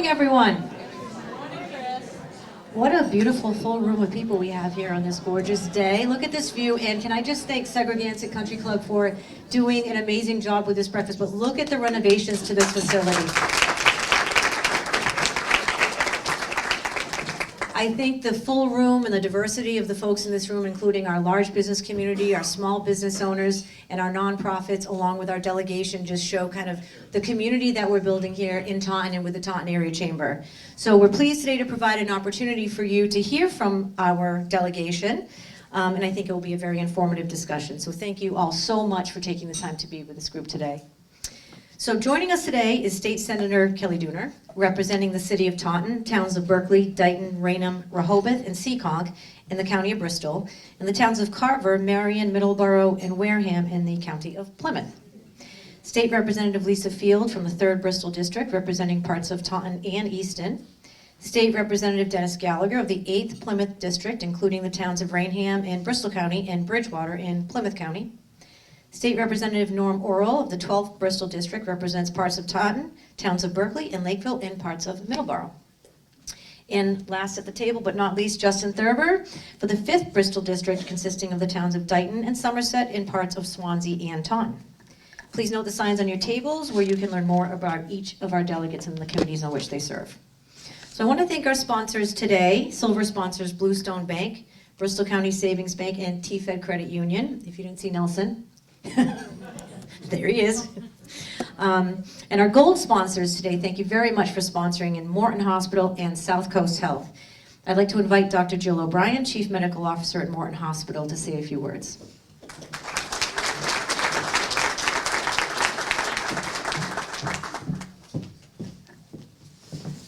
morning, everyone. What a beautiful full room of people we have here on this gorgeous day. Look at this view, and can I just thank Segregated Country Club for doing an amazing job with this breakfast, but look at the renovations to this facility. I think the full room and the diversity of the folks in this room, including our large business community, our small business owners, and our nonprofits, along with our delegation, just show kind of the community that we're building here in Taunton and with the Taunton Area Chamber. So we're pleased today to provide an opportunity for you to hear from our delegation, and I think it will be a very informative discussion. So thank you all so much for taking the time to be with this group today. So joining us today is State Senator Kelly Dooner, representing the City of Taunton, towns of Berkeley, Dighton, Raynham, Rehoboth, and Seekonk in the County of Bristol, and the towns of Carver, Marion, Middleborough, and Wareham in the County of Plymouth. State Representative Lisa Field from the 3rd Bristol District, representing parts of Taunton and Easton. State Representative Dennis Gallagher of the 8th Plymouth District, including the towns of Raynham in Bristol County and Bridgewater in Plymouth County. State Representative Norm Orrall of the 12th Bristol District represents parts of Taunton, towns of Berkeley and Lakeville, and parts of Middleborough. And last at the table, but not least, Justin Thurber for the 5th Bristol District, consisting of the towns of Dighton and Somerset and parts of Swansea and Taunton. Please note the signs on your tables where you can learn more about each of our delegates and the committees on which they serve. So I want to thank our sponsors today, silver sponsors Bluestone Bank, Bristol County Savings Bank, and TFed Credit Union. If you didn't see Nelson, there he is. And our gold sponsors today, thank you very much for sponsoring in Morton Hospital and South Coast Health. I'd like to invite Dr. Jill O'Brien, Chief Medical Officer at Morton Hospital, to say a few words.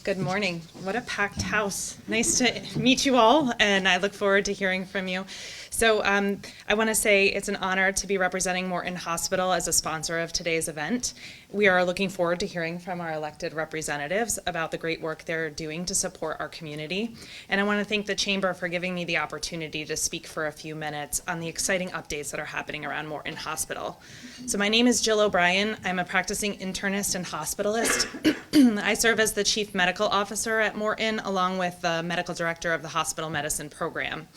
Good morning. What a packed house. Nice to meet you all, and I look forward to hearing from you. So I want to say it's an honor to be representing Morton Hospital as a sponsor of today's event. We are looking forward to hearing from our elected representatives about the great work they're doing to support our community. And I want to thank the Chamber for giving me the opportunity to speak for a few minutes on the exciting updates that are happening around Morton Hospital. So my name is Jill O'Brien. I'm a practicing internist and hospitalist. I serve as the Chief Medical Officer at Morton, along with the Medical Director of the Hospital Medicine Program.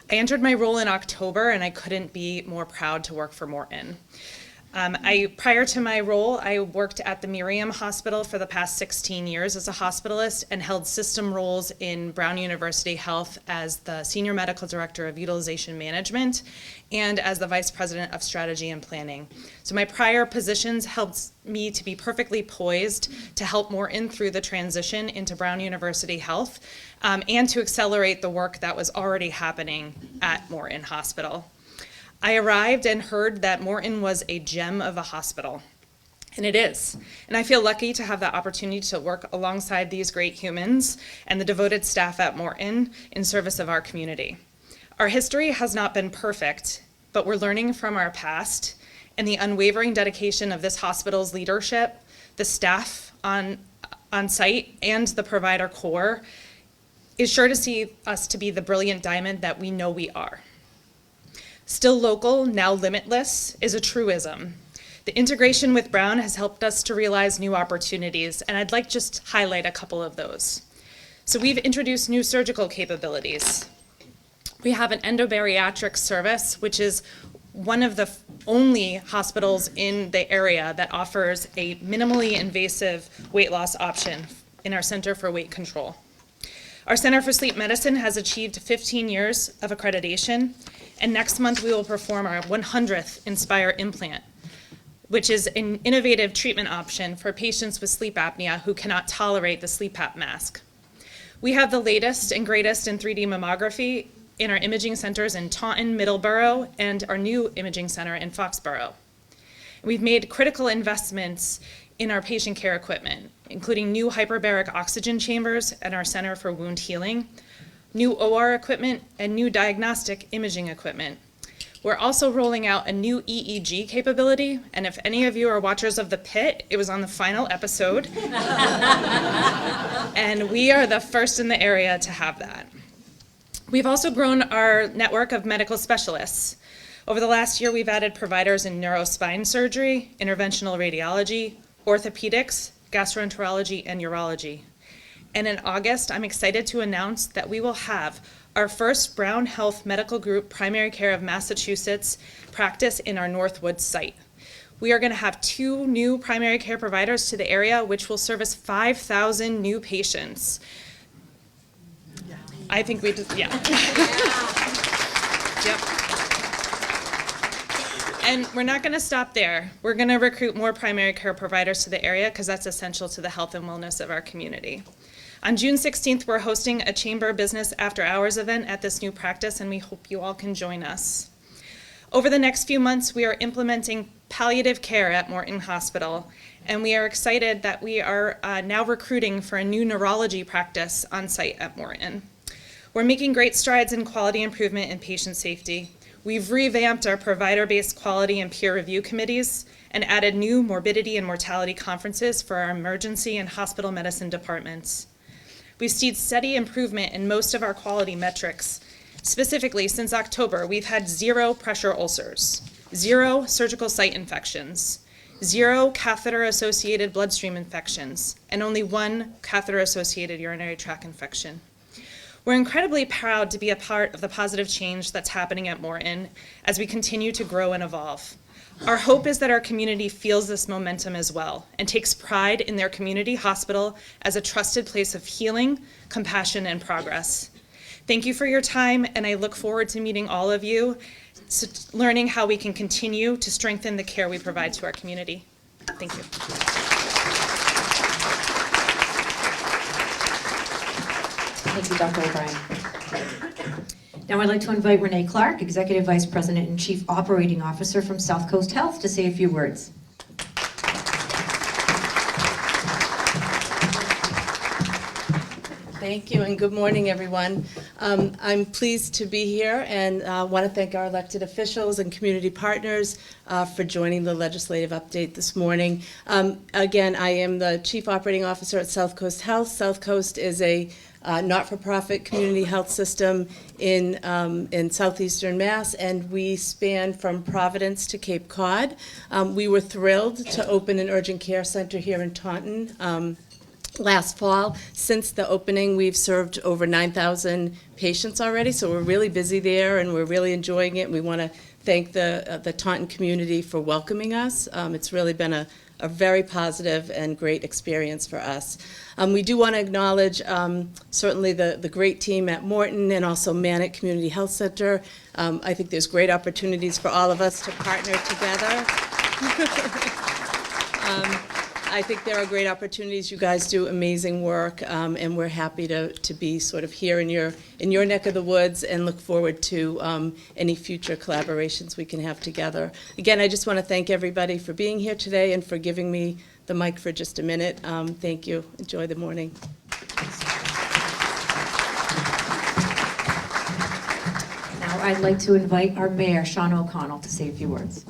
I entered my role in October, and I couldn't be more proud to work for Morton. Prior to my role, I worked at the Miriam Hospital for the past 16 years as a hospitalist and held system roles in Brown University Health as the Senior Medical Director of Utilization Management and as the Vice President of Strategy and Planning. So my prior positions helped me to be perfectly poised to help Morton through the transition into Brown University Health and to accelerate the work that was already happening at Morton Hospital. I arrived and heard that Morton was a gem of a hospital, and it is. And I feel lucky to have the opportunity to work alongside these great humans and the devoted staff at Morton in service of our community. Our history has not been perfect, but we're learning from our past, and the unwavering dedication of this hospital's leadership, the staff on site, and the provider corps is sure to see us to be the brilliant diamond that we know we are. Still local, now limitless is a truism. The integration with Brown has helped us to realize new opportunities, and I'd like just to highlight a couple of those. So we've introduced new surgical capabilities. We have an endobariatric service, which is one of the only hospitals in the area that offers a minimally invasive weight loss option in our Center for Weight Control. Our Center for Sleep Medicine has achieved 15 years of accreditation, and next month we will perform our 100th Inspire implant, which is an innovative treatment option for patients with sleep apnea who cannot tolerate the CPAP mask. We have the latest and greatest in 3D mammography in our imaging centers in Taunton, Middleborough, and our new imaging center in Foxborough. We've made critical investments in our patient care equipment, including new hyperbaric oxygen chambers at our Center for Wound Healing, new OR equipment, and new diagnostic imaging equipment. We're also rolling out a new EEG capability, and if any of you are watchers of The Pit, it was on the final episode. And we are the first in the area to have that. We've also grown our network of medical specialists. Over the last year, we've added providers in neurospine surgery, interventional radiology, orthopedics, gastroenterology, and urology. And in August, I'm excited to announce that we will have our first Brown Health Medical Group Primary Care of Massachusetts practice in our Northwood site. We are going to have 2 new primary care providers to the area, which will service 5,000 new patients. I think we just, yeah. Yep. And we're not going to stop there. We're going to recruit more primary care providers to the area because that's essential to the health and wellness of our community. On June 16th, we're hosting a Chamber Business After Hours event at this new practice, and we hope you all can join us. Over the next few months, we are implementing palliative care at Morton Hospital, and we are excited that we are now recruiting for a new neurology practice on site at Morton. We're making great strides in quality improvement and patient safety. We've revamped our provider-based quality and peer review committees and added new morbidity and mortality conferences for our emergency and hospital medicine departments. We've seen steady improvement in most of our quality metrics. Specifically, since October, we've had 0 pressure ulcers, 0 surgical site infections, 0 catheter-associated bloodstream infections, and only 1 catheter-associated urinary tract infection. We're incredibly proud to be a part of the positive change that's happening at Morton as we continue to grow and evolve. Our hope is that our community feels this momentum as well and takes pride in their community hospital as a trusted place of healing, compassion, and progress. Thank you for your time, and I look forward to meeting all of you, learning how we can continue to strengthen the care we provide to our community. Thank you. Thank you, Dr. O'Brien. Now I'd like to invite Renee Clark, Executive Vice President and Chief Operating Officer from South Coast Health, to say a few words. Thank you, and good morning, everyone. I'm pleased to be here and want to thank our elected officials and community partners for joining the legislative update this morning. Again, I am the Chief Operating Officer at South Coast Health. South Coast is a not-for-profit community health system in southeastern Mass, and we span from Providence to Cape Cod. We were thrilled to open an urgent care center here in Taunton last fall. Since the opening, we've served over 9,000 patients already, so we're really busy there and we're really enjoying it. And we want to thank the Taunton community for welcoming us. It's really been a very positive and great experience for us. We do want to acknowledge certainly the great team at Morton and also Manic Community Health Center. I think there's great opportunities for all of us to partner together. I think there are great opportunities. You guys do amazing work, and we're happy to be sort of here in your neck of the woods and look forward to any future collaborations we can have together. Again, I just want to thank everybody for being here today and for giving me the mic for just a minute. Thank you. Enjoy the morning. Now I'd like to invite our Mayor, Shaunna O'Connell, to say a few words.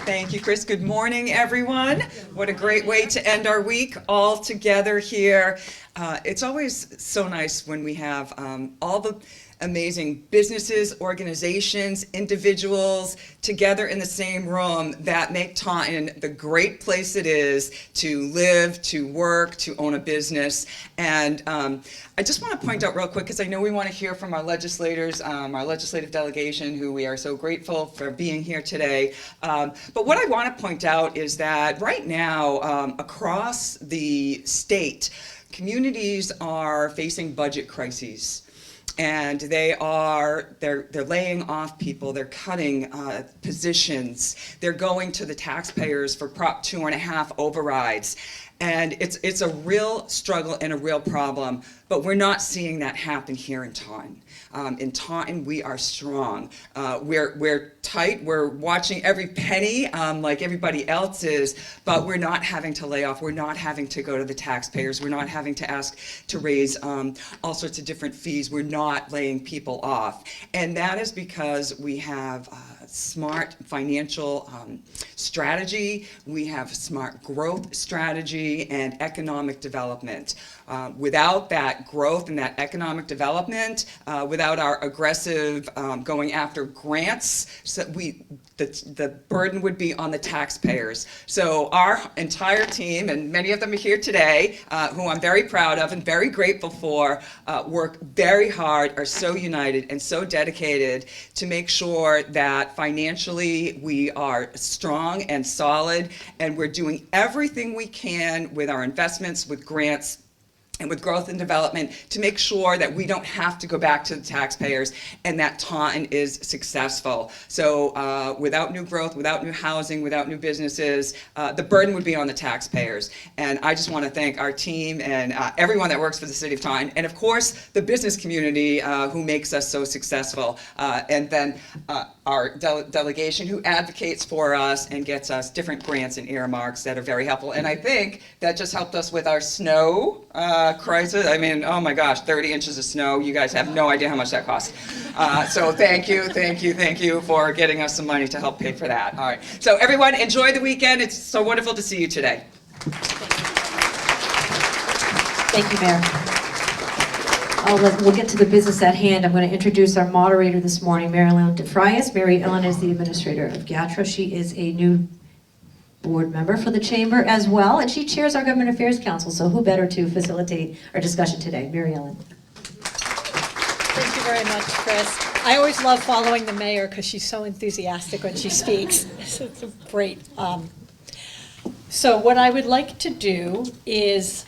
Thank you, Chris. Good morning, everyone. What a great way to end our week all together here. It's always so nice when we have all the amazing businesses, organizations, individuals together in the same room that make Taunton the great place it is to live, to work, to own a business. And I just want to point out real quick, because I know we want to hear from our legislators, our legislative delegation, who we are so grateful for being here today. But what I want to point out is that right now, across the state, communities are facing budget crises. And they're laying off people, they're cutting positions, they're going to the taxpayers for Prop 2.5 overrides. And it's a real struggle and a real problem, but we're not seeing that happen here in Taunton. In Taunton, we are strong. We're tight, we're watching every penny like everybody else is, but we're not having to lay off, we're not having to go to the taxpayers, we're not having to ask to raise all sorts of different fees, we're not laying people off. And that is because we have smart financial strategy. We have smart growth strategy and economic development. Without that growth and that economic development, without our aggressive going after grants, so the burden would be on the taxpayers. So our entire team, and many of them are here today, who I'm very proud of and very grateful for, work very hard, are so united and so dedicated to make sure that financially we are strong and solid, and we're doing everything we can with our investments, with grants, and with growth and development to make sure that we don't have to go back to the taxpayers and that Taunton is successful. So without new growth, without new housing, without new businesses, the burden would be on the taxpayers. And I just want to thank our team and everyone that works for the City of Taunton, and of course the business community who makes us so successful. And then our delegation who advocates for us and gets us different grants and earmarks that are very helpful. And I think that just helped us with our snow crisis. I mean, oh my gosh, 30 inches of snow. You guys have no idea how much that costs. So thank you for getting us some money to help pay for that. All right. So everyone, enjoy the weekend. It's so wonderful to see you today. Thank you, Mayor. We'll get to the business at hand. I'm going to introduce our moderator this morning, Mary Ellen DeFrias. Mary Ellen is the administrator of GATRA. She is a new board member for the chamber as well, and she chairs our Government Affairs Council, so who better to facilitate our discussion today? Mary Ellen. Thank you very much, Chris. I always love following the mayor because she's so enthusiastic when she speaks. It's great. So what I would like to do is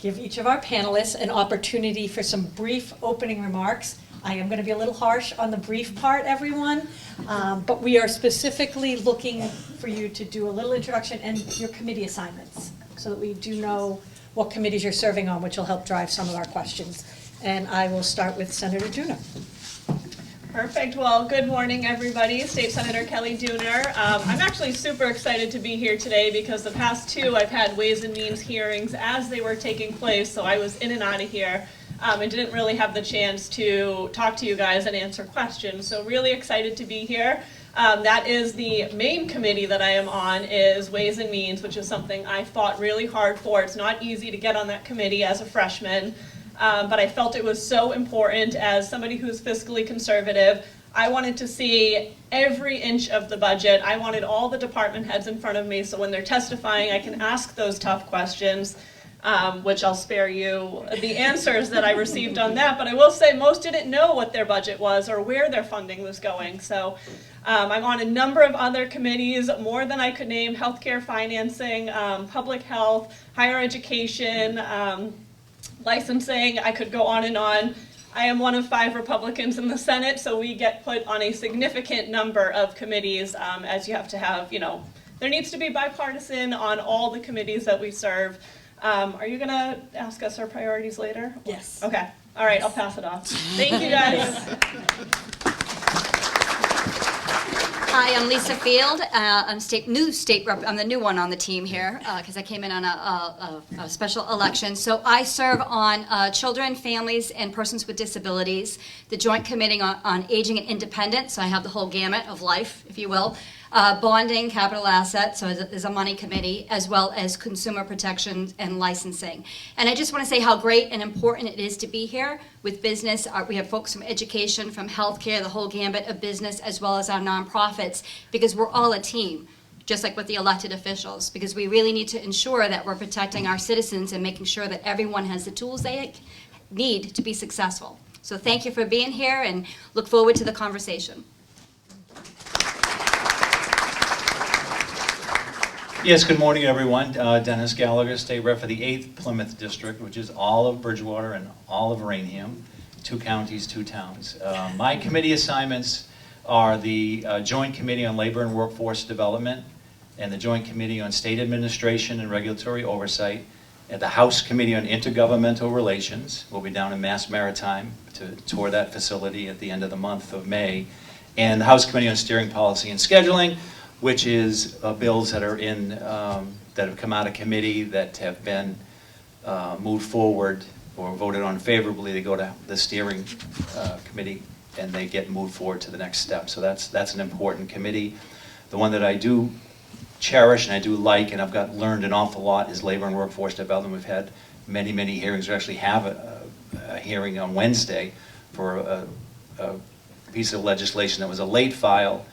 give each of our panelists an opportunity for some brief opening remarks. I am going to be a little harsh on the brief part, everyone, but we are specifically looking for you to do a little introduction and your committee assignments so that we do know what committees you're serving on, which will help drive some of our questions. And I will start with Senator Dooner. Perfect. Well, good morning, everybody. State Senator Kelly Dooner. I'm actually super excited to be here today because the past two I've had Ways and Means hearings as they were taking place, so I was in and out of here. And didn't really have the chance to talk to you guys and answer questions. So really excited to be here. That is the main committee that I am on, is Ways and Means, which is something I fought really hard for. It's not easy to get on that committee as a freshman, but I felt it was so important as somebody who's fiscally conservative. I wanted to see every inch of the budget. I wanted all the department heads in front of me so when they're testifying I can ask those tough questions. Which I'll spare you the answers that I received on that, but I will say most didn't know what their budget was or where their funding was going. So I'm on a number of other committees, more than I could name: healthcare financing, public health, higher education, licensing. I could go on and on. I am one of 5 Republicans in the Senate, so we get put on a significant number of committees, as you have to have, there needs to be bipartisan on all the committees that we serve. Are you going to ask us our priorities later? Yes. Okay. All right, I'll pass it off. Thank you, guys. Hi, I'm Lisa Field. I'm I'm the new one on the team here because I came in on a special election. So I serve on children, families, and persons with disabilities, the Joint Committee on Aging and Independence. So I have the whole gamut of life, if you will. Bonding, capital assets, so there's a money committee, as well as consumer protection and licensing. And I just want to say how great and important it is to be here with business. We have folks from education, from healthcare, the whole gambit of business, as well as our nonprofits, because we're all a team, just like with the elected officials, because we really need to ensure that we're protecting our citizens and making sure that everyone has the tools they need to be successful. So thank you for being here and look forward to the conversation. Yes, good morning, everyone. Dennis Gallagher, State Rep for the 8th Plymouth District, which is all of Bridgewater and all of Rainham, 2 counties, 2 towns. My committee assignments are the Joint Committee on Labor and Workforce Development and the Joint Committee on State Administration and Regulatory Oversight, and the House Committee on Intergovernmental Relations. We'll be down in Mass Maritime to tour that facility at the end of the month of May, and the House Committee on Steering Policy and Scheduling, which is bills that are in, that have come out of committee that have been moved forward or voted on favorably. They go to the steering committee and they get moved forward to the next step. So that's an important committee. The one that I do cherish and I do like, and I've learned an awful lot, is Labor and Workforce Development. We've had many, many hearings. We actually have a hearing on Wednesday for a piece of legislation that was a late file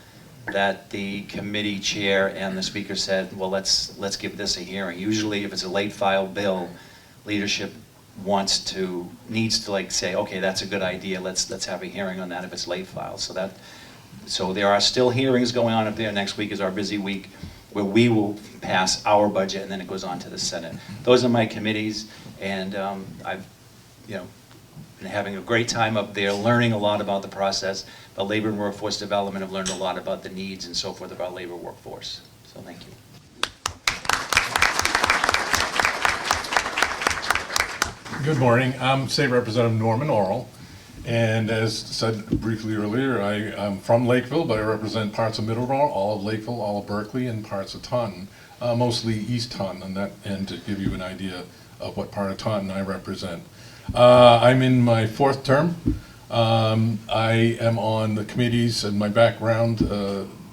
that the committee chair and the speaker said, well, let's give this a hearing. Usually if it's a late file bill, leadership needs to like say, okay, that's a good idea, let's have a hearing on that if it's late file. So there are still hearings going on up there. Next week is our busy week where we will pass our budget and then it goes on to the Senate. Those are my committees, and I've been having a great time up there, learning a lot about the process. But Labor and Workforce Development have learned a lot about the needs and so forth of our labor workforce. So thank you. Good morning. I'm State Representative Norman Orrall, and as said briefly earlier, I'm from Lakeville, but I represent parts of Middleborough, all of Lakeville, all of Berkeley, and parts of Taunton, mostly East Taunton on that end, to give you an idea of what part of Taunton I represent. I'm in my 4th term. I am on the committees, and my background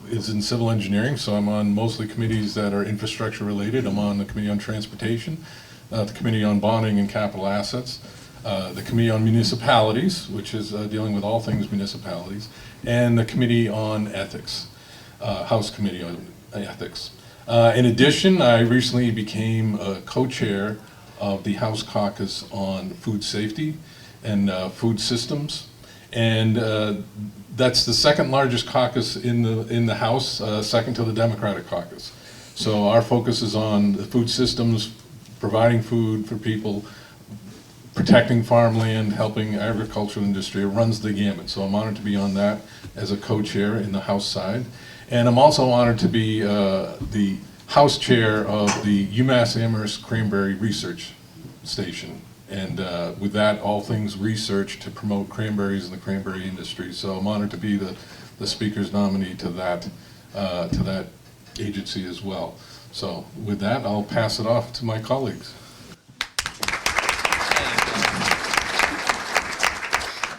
is in civil engineering, so I'm on mostly committees that are infrastructure related. I'm on the Committee on Transportation, the Committee on Bonding and Capital Assets, the Committee on Municipalities, which is dealing with all things municipalities, and the Committee on Ethics, House Committee on Ethics. In addition, I recently became a co-chair of the House Caucus on Food Safety and Food Systems, and that's the 2nd largest caucus in the House, second to the Democratic Caucus. So our focus is on the food systems, providing food for people, protecting farmland, helping agricultural industry. It runs the gamut. So I'm honored to be on that as a co-chair in the House side. And I'm also honored to be the House Chair of the UMass Amherst Cranberry Research Station. And with that, all things research to promote cranberries and the cranberry industry. So I'm honored to be the Speaker's nominee to that agency as well. So with that, I'll pass it off to my colleagues.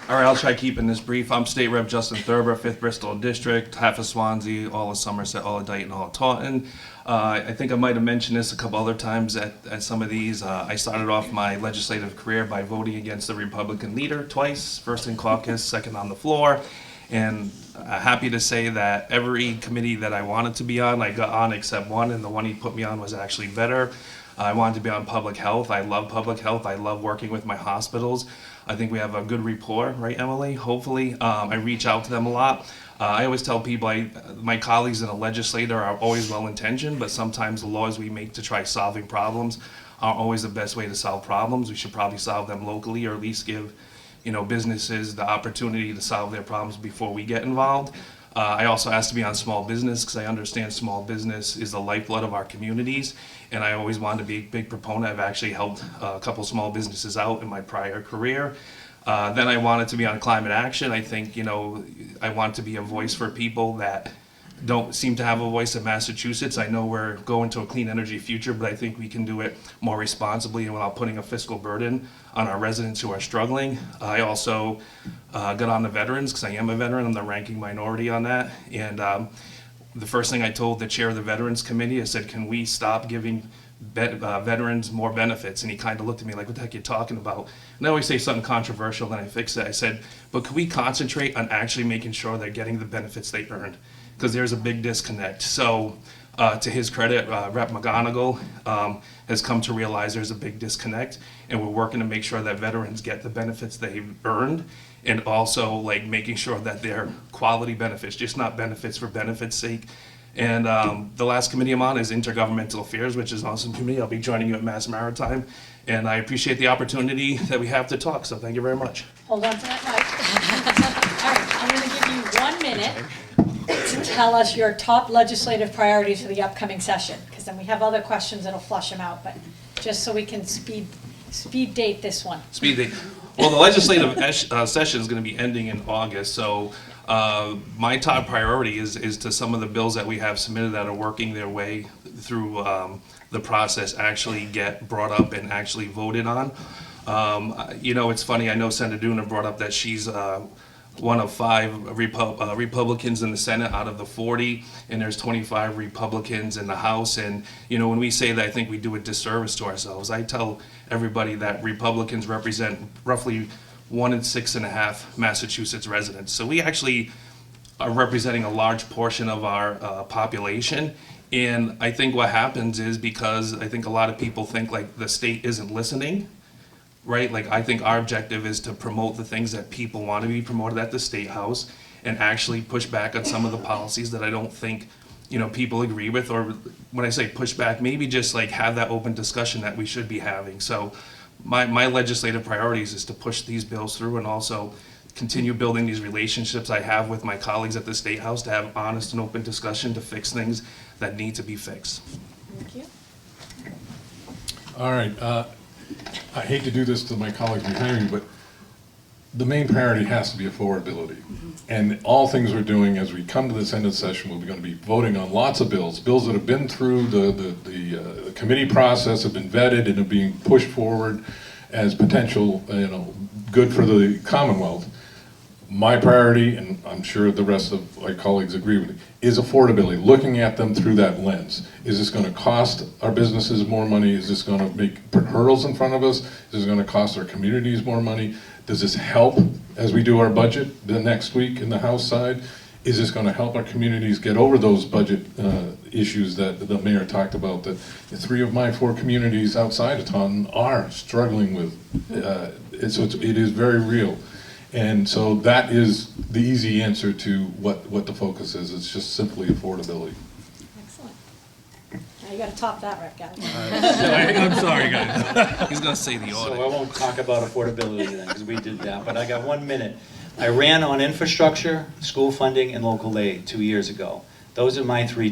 All right, I'll try keeping this brief. I'm State Rep Justin Thurber, 5th Bristol District, half of Swansea, all of Somerset, all of Dayton, all of Taunton. I think I might have mentioned this a couple other times at some of these. I started off my legislative career by voting against the Republican leader twice, first in caucus, second on the floor. And happy to say that every committee that I wanted to be on, I got on except one, and the one he put me on was actually better. I wanted to be on public health. I love public health. I love working with my hospitals. I think we have a good rapport, right, Emily? Hopefully. I reach out to them a lot. I always tell people, my colleagues in a legislator are always well-intentioned, but sometimes the laws we make to try solving problems aren't always the best way to solve problems. We should probably solve them locally, or at least give businesses the opportunity to solve their problems before we get involved. I also asked to be on small business because I understand small business is the lifeblood of our communities, and I always wanted to be a big proponent. I've actually helped a couple small businesses out in my prior career. Then I wanted to be on climate action. I think, I want to be a voice for people that don't seem to have a voice in Massachusetts. I know we're going to a clean energy future, but I think we can do it more responsibly and without putting a fiscal burden on our residents who are struggling. I also got on the veterans because I am a veteran. I'm the ranking minority on that. And the first thing I told the chair of the Veterans Committee, I said, can we stop giving veterans more benefits? And he kind of looked at me like, what the heck are you talking about? And I always say something controversial, then I fix it. I said, but could we concentrate on actually making sure they're getting the benefits they earned? Because there's a big disconnect. So to his credit, Rep. McGonigal has come to realize there's a big disconnect, and we're working to make sure that veterans get the benefits they've earned, and also making sure that they're quality benefits, just not benefits for benefits' sake. And the last committee I'm on is Intergovernmental Affairs, which is awesome to me. I'll be joining you at Mass Maritime, and I appreciate the opportunity that we have to talk, so thank you very much. Hold on to that mic. All right, I'm going to give you 1 minute to tell us your top legislative priorities for the upcoming session, because then we have other questions that'll flush them out, but just so we can speed date this one. Speed date. Well, the legislative session is going to be ending in August, so my top priority is to some of the bills that we have submitted that are working their way through the process actually get brought up and actually voted on. It's funny, I know Senator Dooner brought up that she's one of 5 Republicans in the Senate out of the 40, and there's 25 Republicans in the House. And, you know, when we say that, I think we do a disservice to ourselves. I tell everybody that Republicans represent roughly 1 in 6.5 Massachusetts residents. So we actually are representing a large portion of our population. And I think what happens is, because I think a lot of people think like the state isn't listening, right? Like, I think our objective is to promote the things that people want to be promoted at the State House and actually push back on some of the policies that I don't think, you know, people agree with. Or when I say push back, maybe just like have that open discussion that we should be having. So my legislative priorities is to push these bills through and also continue building these relationships I have with my colleagues at the State House to have honest and open discussion to fix things that need to be fixed. Thank you. All right, I hate to do this to my colleagues behind me, but the main priority has to be affordability. And all things we're doing as we come to this end of the session, we're going to be voting on lots of bills that have been through the committee process, have been vetted, and are being pushed forward as potential, you know, good for the Commonwealth. My priority, and I'm sure the rest of my colleagues agree with me, is affordability, looking at them through that lens. Is this going to cost our businesses more money? Is this going to put hurdles in front of us? Is this going to cost our communities more money? Does this help as we do our budget the next week in the House side? Is this going to help our communities get over those budget issues that the mayor talked about, that 3 of my 4 communities outside of Taunton are struggling with? So it is very real. And so that is the easy answer to what the focus is. It's just simply affordability. Excellent. Now you got to top that, Rep. Gallagher. I'm sorry, guys. He's going to say the So audit. I won't talk about affordability then, because we did that, but I got 1 minute. I ran on infrastructure, school funding, and local aid 2 years ago. Those are my 3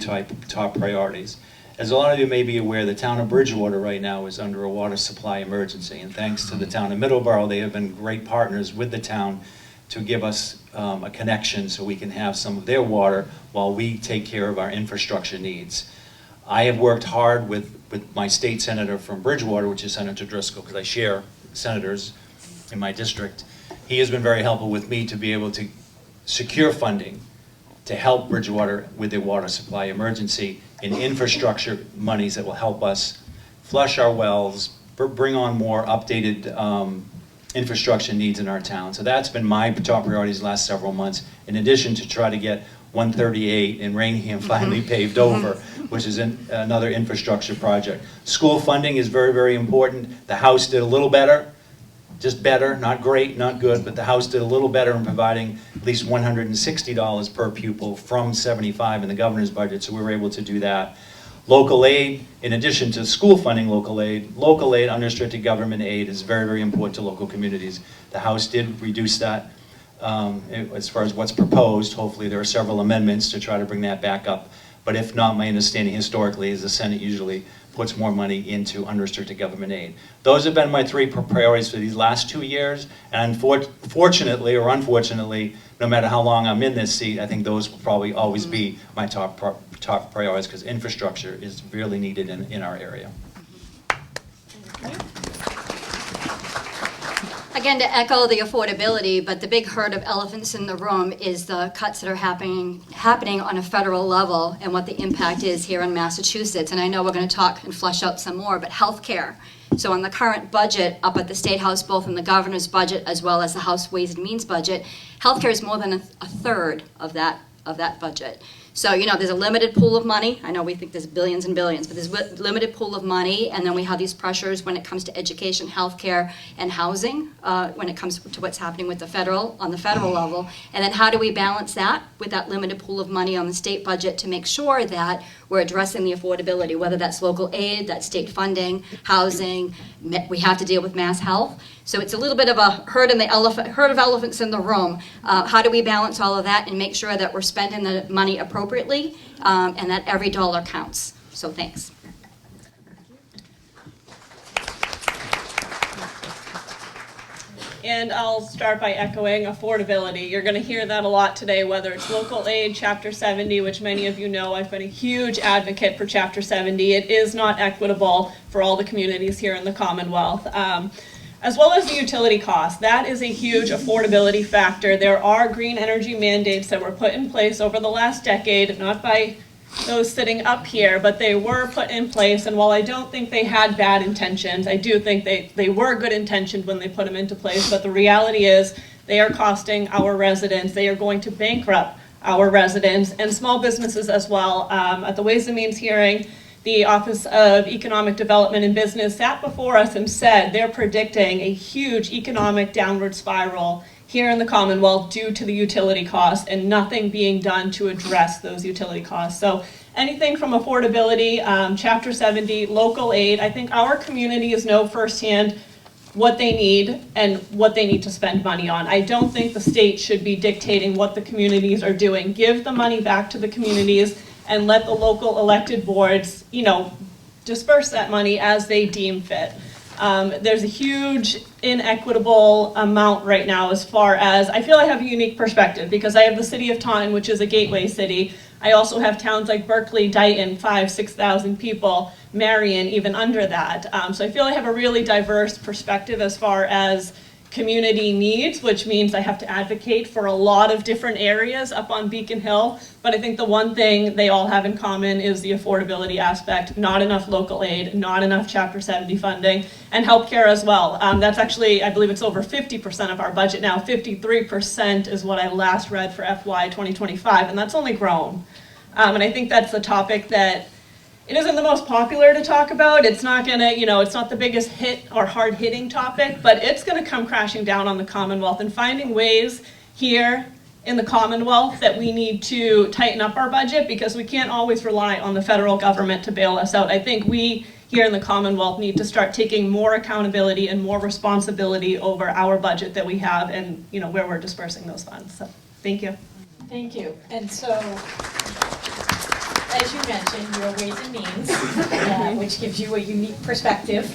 top priorities. As a lot of you may be aware, the town of Bridgewater right now is under a water supply emergency, and thanks to the town of Middleborough, they have been great partners with the town to give us a connection so we can have some of their water while we take care of our infrastructure needs. I have worked hard with my state senator from Bridgewater, which is Senator Driscoll, because I share senators in my district. He has been very helpful with me to be able to secure funding to help Bridgewater with their water supply emergency in infrastructure monies that will help us flush our wells, bring on more updated infrastructure needs in our town. So that's been my top priorities the last several months, in addition to try to get 138 in Rainham finally paved over, which is another infrastructure project. School funding is very, very important. The House did a little better. Just better, not great, not good, but the House did a little better in providing at least $160 per pupil from $75 in the governor's budget, so we were able to do that. Local aid, in addition to school funding local aid, unrestricted government aid is very, very important to local communities. The House did reduce that as far as what's proposed. Hopefully there are several amendments to try to bring that back up, but if not, my understanding historically is the Senate usually puts more money into unrestricted government aid. Those have been my 3 priorities for these last 2 years, and fortunately or unfortunately, no matter how long I'm in this seat, I think those will probably always be my top priorities, because infrastructure is really needed in our area. Again, to echo the affordability, but the big herd of elephants in the room is the cuts that are happening on a federal level and what the impact is here in Massachusetts. And I know we're going to talk and flesh out some more, but healthcare. So on the current budget up at the State House, both in the governor's budget as well as the House Ways and Means budget, healthcare is more than a third of that budget. So, you know, there's a limited pool of money. I know we think there's billions and billions, but there's a limited pool of money, and then we have these pressures when it comes to education, healthcare, and housing, when it comes to what's happening with on the federal level. And then how do we balance that with that limited pool of money on the state budget to make sure that we're addressing the affordability, whether that's local aid, that's state funding, housing, we have to deal with mass health. So it's a little bit of a herd of elephants in the room. How do we balance all of that and make sure that we're spending the money appropriately and that every dollar counts? So thanks. And I'll start by echoing affordability. You're going to hear that a lot today, whether it's local aid, Chapter 70, which many of you know I've been a huge advocate for Chapter 70. It is not equitable for all the communities here in the Commonwealth. as well as the utility costs. That is a huge affordability factor. There are green energy mandates that were put in place over the last decade, not by those sitting up here, but they were put in place, and while I don't think they had bad intentions, I do think they were good intentioned when they put them into place, but the reality is they are costing our residents. They are going to bankrupt our residents and small businesses as well. At the Ways and Means hearing, the Office of Economic Development and Business sat before us and said they're predicting a huge economic downward spiral here in the Commonwealth due to the utility costs and nothing being done to address those utility costs. So anything from affordability, Chapter 70, local aid, I think our communities know firsthand what they need and what they need to spend money on. I don't think the state should be dictating what the communities are doing. Give the money back to the communities and let the local elected boards, disperse that money as they deem fit. There's a huge inequitable amount right now as far as, I feel I have a unique perspective because I have the city of Taunton, which is a gateway city. I also have towns like Berkeley, Dighton, 5,000-6,000 people, Marion, even under that. So I feel I have a really diverse perspective as far as community needs, which means I have to advocate for a lot of different areas up on Beacon Hill. But I think the one thing they all have in common is the affordability aspect, not enough local aid, not enough Chapter 70 funding, and healthcare as well. That's actually, I believe it's over 50% of our budget now. 53% is what I last read for FY 2025, and that's only grown. And I think that's the topic that it isn't the most popular to talk about. It's not gonna, it's not the biggest hit or hard-hitting topic, but it's gonna come crashing down on the Commonwealth, and finding ways here in the Commonwealth that we need to tighten up our budget because we can't always rely on the federal government to bail us out. I think we here in the Commonwealth need to start taking more accountability and more responsibility over our budget that we have and where we're dispersing those funds. So, thank you. Thank you. And so, as you mentioned, your Ways and Means, which gives you a unique perspective,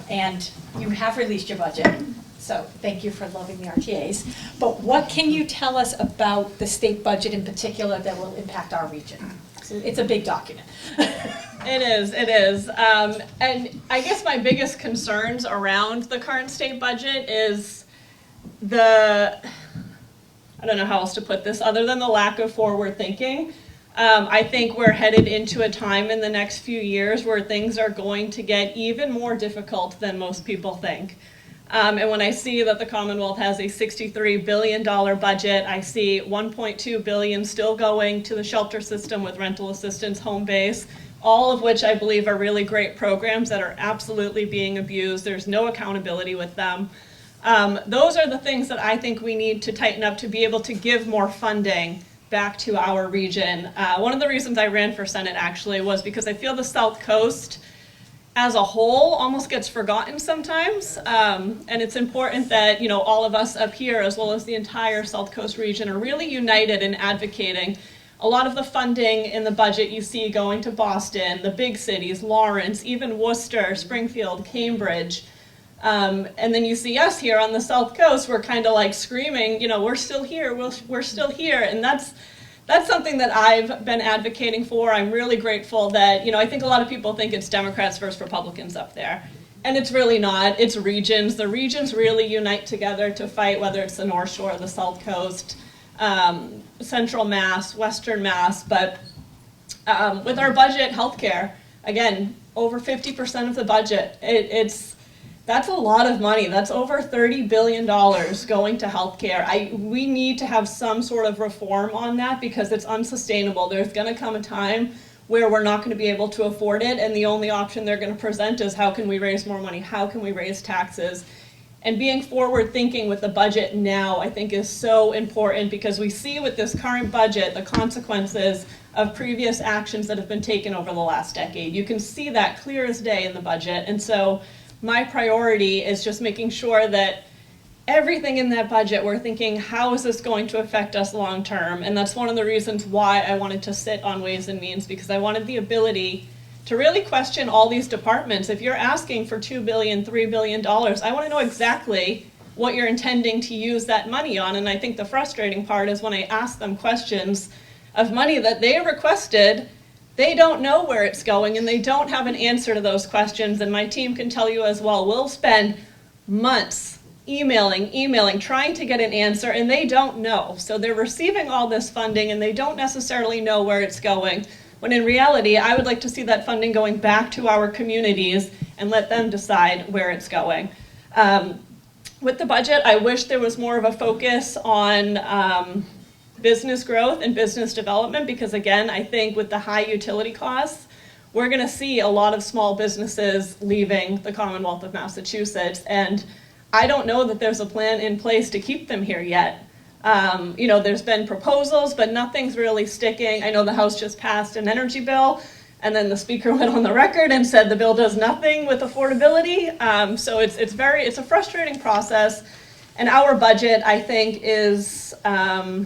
and you have released your budget. So thank you for loving the RTAs. But what can you tell us about the state budget in particular that will impact our region? So it's a big document. It is. And I guess my biggest concerns around the current state budget is I don't know how else to put this other than the lack of forward thinking. I think we're headed into a time in the next few years where things are going to get even more difficult than most people think. And when I see that the Commonwealth has a $63 billion budget, I see $1.2 billion still going to the shelter system with rental assistance, home base, all of which I believe are really great programs that are absolutely being abused. There's no accountability with them. Those are the things that I think we need to tighten up to be able to give more funding back to our region. One of the reasons I ran for Senate actually was because I feel the South Coast as a whole almost gets forgotten sometimes. And it's important that all of us up here as well as the entire South Coast region are really united in advocating. A lot of the funding in the budget you see going to Boston, the big cities, Lawrence, even Worcester, Springfield, Cambridge. And then you see us here on the South Coast, we're kind of like screaming, we're still here, we're still here. And that's something that I've been advocating for. I'm really grateful that, I think a lot of people think it's Democrats versus Republicans up there. And it's really not. It's regions. The regions really unite together to fight, whether it's the North Shore, the South Coast, Central Mass, Western Mass. But with our budget, healthcare, again, over 50% of the budget, that's a lot of money. That's over $30 billion going to healthcare. We need to have some sort of reform on that because it's unsustainable. There's going to come a time where we're not going to be able to afford it, and the only option they're going to present is how can we raise more money? How can we raise taxes? And being forward thinking with the budget now, I think, is so important because we see with this current budget the consequences of previous actions that have been taken over the last decade. You can see that clear as day in the budget. And so my priority is just making sure that everything in that budget, we're thinking, how is this going to affect us long term? And that's one of the reasons why I wanted to sit on Ways and Means, because I wanted the ability to really question all these departments. If you're asking for $2 billion, $3 billion, I want to know exactly what you're intending to use that money on. And I think the frustrating part is when I ask them questions of money that they requested, they don't know where it's going and they don't have an answer to those questions. And my team can tell you as well, we'll spend months emailing, trying to get an answer, and they don't know. So they're receiving all this funding and they don't necessarily know where it's going. When in reality, I would like to see that funding going back to our communities and let them decide where it's going. With the budget, I wish there was more of a focus on business growth and business development, because again, I think with the high utility costs, we're going to see a lot of small businesses leaving the Commonwealth of Massachusetts, and I don't know that there's a plan in place to keep them here yet. You know, there's been proposals, but nothing's really sticking. I know the House just passed an energy bill, and then the Speaker went on the record and said the bill does nothing with affordability. So it's a frustrating process, and our budget, I think, is, I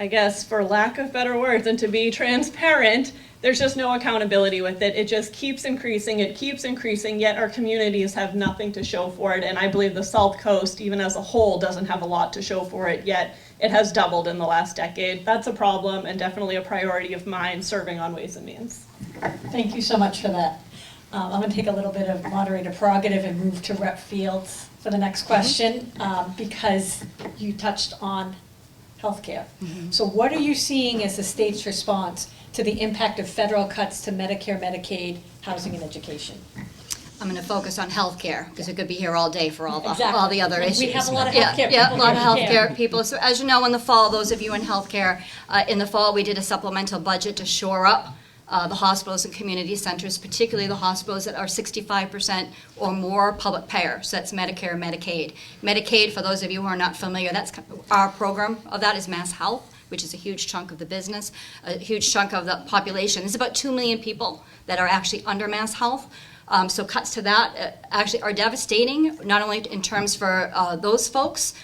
guess, for lack of better words, and to be transparent, there's just no accountability with it. It just keeps increasing, yet our communities have nothing to show for it. And I believe the South Coast, even as a whole, doesn't have a lot to show for it, yet it has doubled in the last decade. That's a problem and definitely a priority of mine serving on Ways and Means. Thank you so much for that. I'm going to take a little bit of moderator prerogative and move to Rep. Fields for the next question, because you touched on healthcare. So what are you seeing as the state's response to the impact of federal cuts to Medicare, Medicaid, housing, and education? I'm going to focus on healthcare because we could be here all day for all the Exactly. other issues. We have a lot of Yeah, healthcare yeah, a people lot of here. healthcare people. So as you know, in the fall, those of you in healthcare, in the fall we did a supplemental budget to shore up the hospitals and community centers, particularly the hospitals that are 65% or more public payer. So that's Medicare and Medicaid. Medicaid, for those of you who are not familiar, that's our program of that is Mass Health, which is a huge chunk of the business, a huge chunk of the population. There's about 2 million people that are actually under Mass Health. So cuts to that actually are devastating, not only in terms for those folks,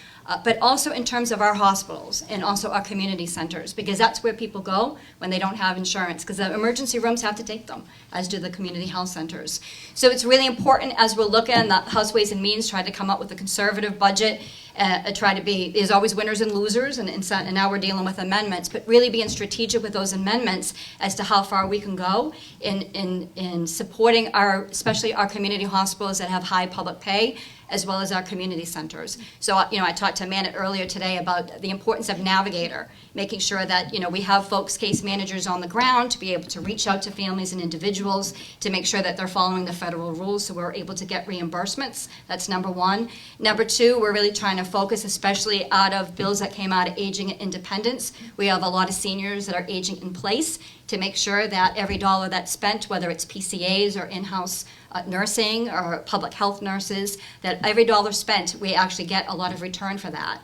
but also in terms of our hospitals and also our community centers, because that's where people go when they don't have insurance, because the emergency rooms have to take them, as do the community health centers. So it's really important as we're looking, the House Ways and Means tried to come up with a conservative budget, there's always winners and losers, and now we're dealing with amendments, but really being strategic with those amendments as to how far we can go in supporting especially our community hospitals that have high public pay, as well as our community centers. So, I talked to Manette earlier today about the importance of Navigator, making sure that, we have folks, case managers on the ground to be able to reach out to families and individuals to make sure that they're following the federal rules so we're able to get reimbursements. That's number one. Number two, we're really trying to focus, especially out of bills that came out of aging and independence. We have a lot of seniors that are aging in place, to make sure that every dollar that's spent, whether it's PCAs or in-house nursing or public health nurses, that every dollar spent, we actually get a lot of return for that,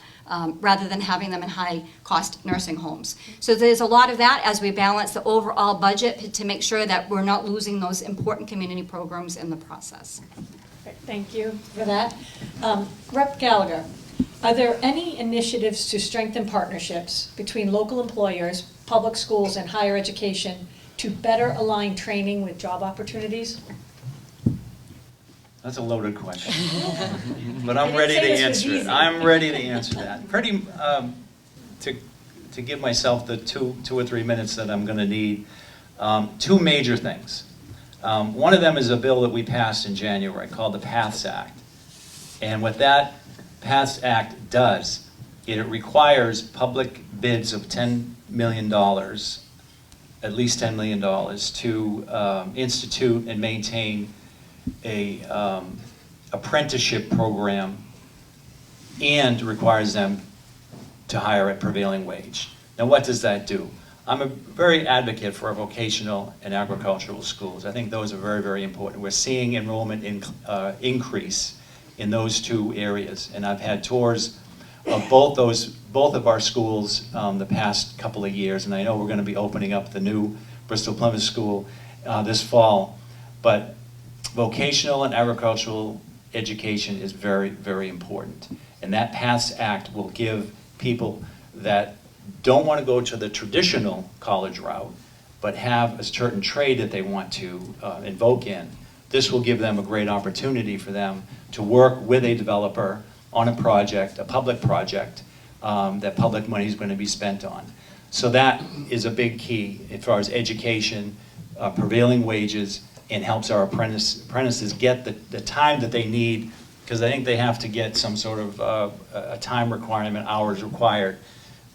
rather than having them in high-cost nursing homes. So there's a lot of that as we balance the overall budget to make sure that we're not losing those important community programs in the process. Great, thank you for that. Rep. Gallagher, are there any initiatives to strengthen partnerships between local employers, public schools, and higher education to better align training with job opportunities? That's a loaded question, but I'm didn't ready say to this was answer it. easy. I'm ready to answer that. To give myself the two or 3 minutes that I'm going to need, 2 major things. One of them is a bill that we passed in January called the PATHS Act, and what that PATHS Act does, it requires public bids of $10 million, at least $10 million, to institute and maintain a apprenticeship program, and requires them to hire at prevailing wage. Now, what does that do? I'm a very advocate for vocational and agricultural schools. I think those are very, very important. We're seeing enrollment increase in those 2 areas, and I've had tours of both of our schools the past couple of years, and I know we're going to be opening up the new Bristol Plymouth School this fall. But vocational and agricultural education is very, very important, and that PATHS Act will give people that don't want to go to the traditional college route, but have a certain trade that they want to invoke in. This will give them a great opportunity for them to work with a developer on a project, a public project, that public money is going to be spent on. So that is a big key as far as education, prevailing wages, and helps our apprentices get the time that they need, because I think they have to get some sort of a time requirement, hours required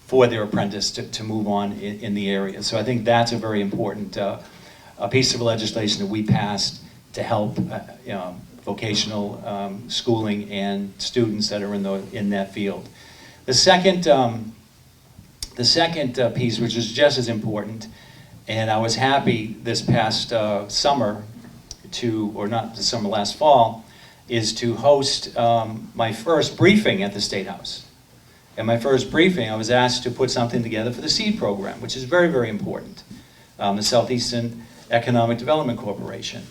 for their apprentice to move on in the area. So I think that's a very important a piece of legislation that we passed to help vocational schooling and students that are in that field. The second piece, which is just as important, and I was happy this past summer or not this summer, last fall, is to host my first briefing at the State House. In my first briefing, I was asked to put something together for the SEED program, which is very, very important, the Southeastern Economic Development Corporation.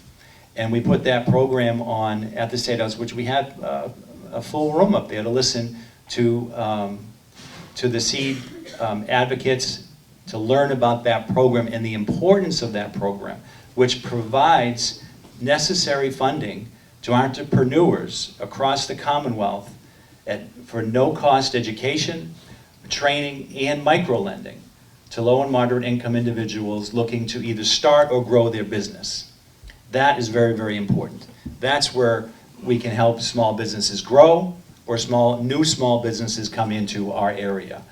And we put that program on at the State House, which we had a full room up there to listen to the SEED advocates, to learn about that program and the importance of that program, which provides necessary funding to entrepreneurs across the Commonwealth for no-cost education, training, and micro-lending to low and moderate income individuals looking to either start or grow their business. That is very, very important. That's where we can help small businesses grow or new small businesses come into our area.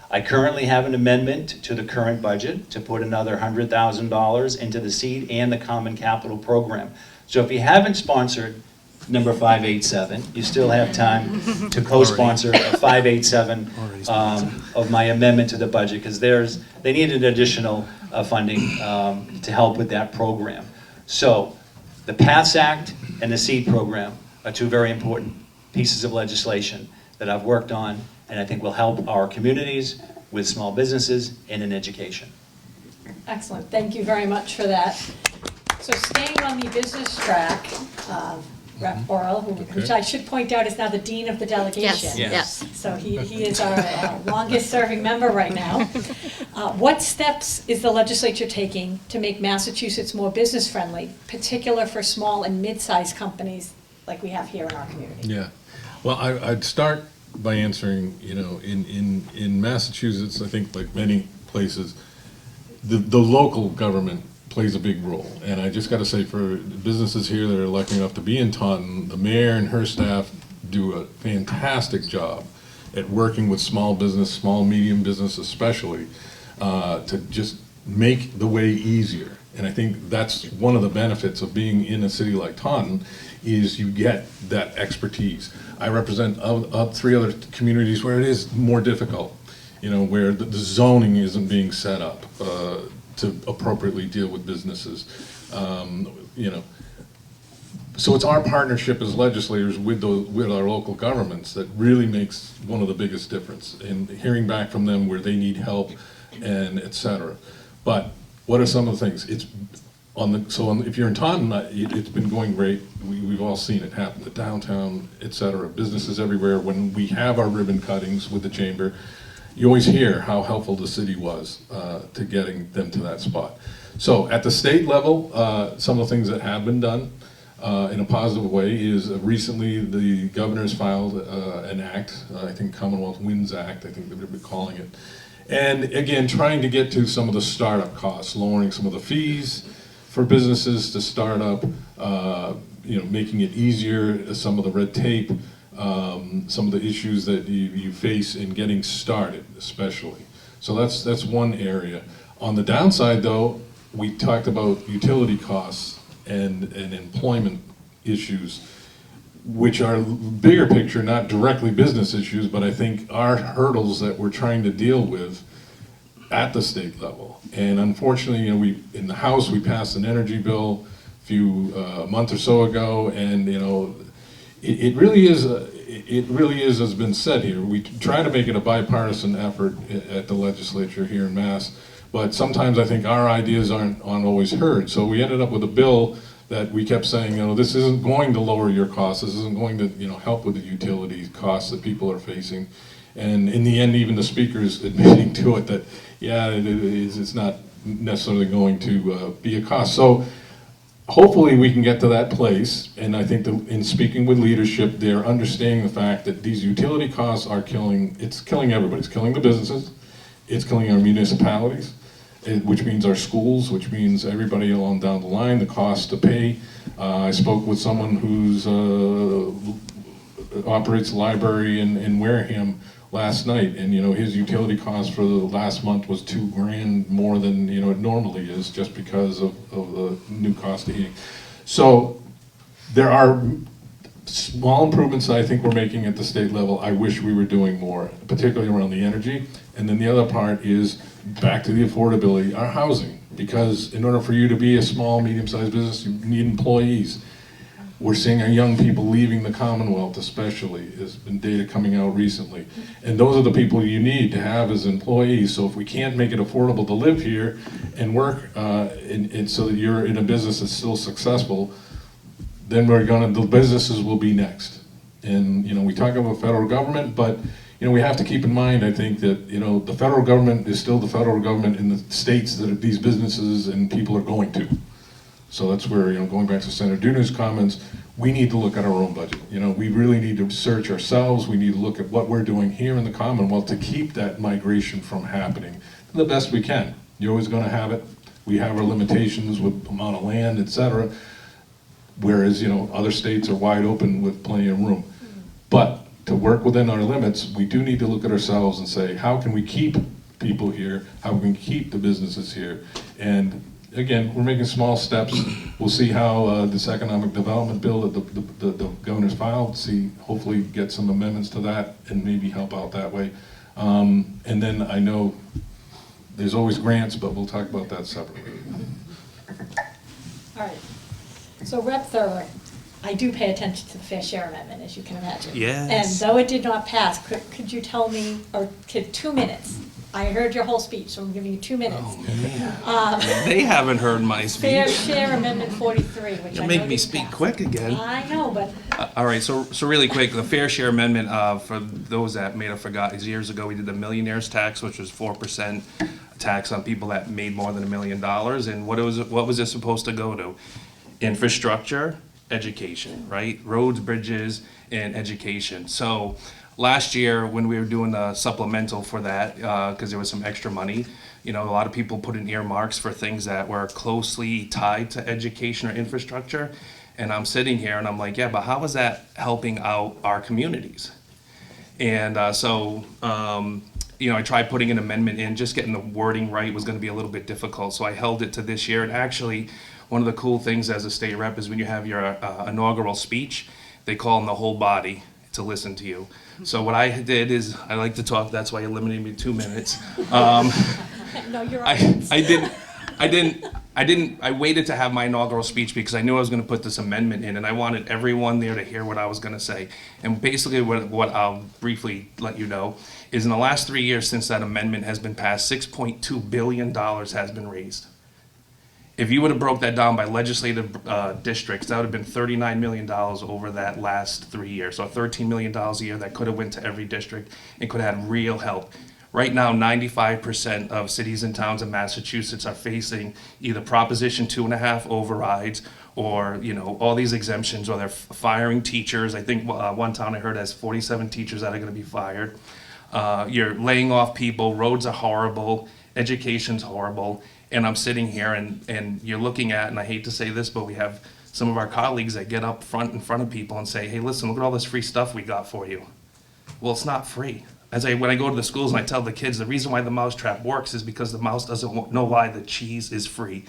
I currently have an amendment to the current budget to put another $100,000 into the SEED and the Common Capital Program. So if you haven't sponsored number 587, you still have time to co-sponsor 587 of my amendment to the budget, because they need an additional funding to help with that program. So the PATS Act and the SEED program are two very important pieces of legislation that I've worked on, and I think will help our communities with small businesses and in education. Excellent, thank you very much for that. So staying on the business track, Rep. Orrall, which I should point out is now the Dean of the Delegation. Yes, yes. So he is our longest serving member right now. What steps is the legislature taking to make Massachusetts more business friendly, particular for small and mid-sized companies like we have here in our community? Yeah, well, I'd start by answering, in Massachusetts, I think like many places, the local government plays a big role. And I just got to say, for businesses here that are lucky enough to be in Taunton, the mayor and her staff do a fantastic job at working with small business, small, medium business especially, to just make the way easier. And I think that's one of the benefits of being in a city like Taunton, is you get that expertise. I represent 3 other communities where it is more difficult, where the zoning isn't being set up to appropriately deal with businesses, So it's our partnership as legislators with our local governments that really makes one of the biggest difference in hearing back from them where they need help and et cetera. But what are some of the things? If you're in Taunton, it's been going great. We've all seen it happen, the downtown, et cetera, businesses everywhere. When we have our ribbon cuttings with the chamber, you always hear how helpful the city was to getting them to that spot. So at the state level, some of the things that have been done in a positive way is recently the governor's filed an act, I think Commonwealth Wins Act, I think they've been calling it. And again, trying to get to some of the startup costs, lowering some of the fees for businesses to start up, making it easier, some of the red tape, some of the issues that you face in getting started, especially. So that's one area. On the downside, though, we talked about utility costs and employment issues, which are bigger picture, not directly business issues, but I think are hurdles that we're trying to deal with at the state level. And unfortunately, in the House, we passed an energy bill a month or so ago, and it really is, has been said here. We try to make it a bipartisan effort at the legislature here in Mass, but sometimes I think our ideas aren't always heard. So we ended up with a bill that we kept saying, this isn't going to lower your costs, this isn't going to, help with the utility costs that people are facing. And in the end, even the speaker is admitting to it that, yeah, it's not necessarily going to be a cost. So hopefully we can get to that place, and I think that in speaking with leadership, they're understanding the fact that these utility costs are killing everybody. It's killing the businesses, it's killing our municipalities, which means our schools, which means everybody along down the line, the cost to pay. I spoke with someone who's operates a library in Wareham last night, and his utility cost for the last month was $2,000 more than it normally is, just because of the new cost of heating. So there are small improvements that I think we're making at the state level. I wish we were doing more, particularly around the energy. And then the other part is back to the affordability, our housing. Because in order for you to be a small, medium-sized business, you need employees. We're seeing our young people leaving the Commonwealth especially. There's been data coming out recently. And those are the people you need to have as employees. So if we can't make it affordable to live here and work, and so that you're in a business that's still successful, then the businesses will be next. And we talk about federal government, but we have to keep in mind, I think, that the federal government is still the federal government in the states that these businesses and people are going to. So that's where, going back to Senator Dooner's comments, we need to look at our own budget. We really need to search ourselves. We need to look at what we're doing here in the Commonwealth to keep that migration from happening the best we can. You're always going to have it. We have our limitations with amount of land, etc. Whereas, other states are wide open with plenty of room. But to work within our limits, we do need to look at ourselves and say, how can we keep people here? How can we keep the businesses here? And again, we're making small steps. We'll see how this economic development bill that the governor's filed, hopefully get some amendments to that and maybe help out that way. And then I know there's always grants, but we'll talk about that separately. All right. So Rep. Thurber, I do pay attention to the Fair Share Amendment, as you can imagine. Yes. And though it did not pass, could you tell me, or 2 minutes? I heard your whole speech, so I'm giving you 2 minutes. They haven't heard my speech. Fair Share Amendment 43, which You I make know me did speak pass. quick again. I know, but All right, so really quick, the Fair Share Amendment, for those that may have forgot, is years ago we did the millionaire's tax, which was 4% tax on people that made more than $1 million. And what was it supposed to go to? Infrastructure, education, right? Roads, bridges, and education. So last year, when we were doing the supplemental for that, because there was some extra money, a lot of people put in earmarks for things that were closely tied to education or infrastructure. And I'm sitting here and I'm like, yeah, but how is that helping out our communities? And I tried putting an amendment in, just getting the wording right was going to be a little bit difficult. So I held it to this year. And actually, one of the cool things as a state rep is when you have your inaugural speech, they call on the whole body to listen to you. So what I did is, I like to talk, that's why you limited me to 2 minutes. no, you're right. I waited to have my inaugural speech because I knew I was going to put this amendment in, and I wanted everyone there to hear what I was going to say. And basically what I'll briefly let you know is in the last 3 years since that amendment has been passed, $6.2 billion has been raised. If you would have broke that down by legislative districts, that would have been $39 million over that last 3 years. So $13 million a year that could have went to every district and could have had real help. Right now, 95% of cities and towns in Massachusetts are facing either Proposition 2.5 overrides or, all these exemptions, or they're firing teachers. I think one town I heard has 47 teachers that are going to be fired. You're laying off people, roads are horrible, education's horrible. And I'm sitting here and you're looking at, and I hate to say this, but we have some of our colleagues that get up in front of people and say, hey, listen, look at all this free stuff we got for you. Well, it's not free. When I go to the schools and I tell the kids the reason why the mousetrap works is because the mouse doesn't know why the cheese is free.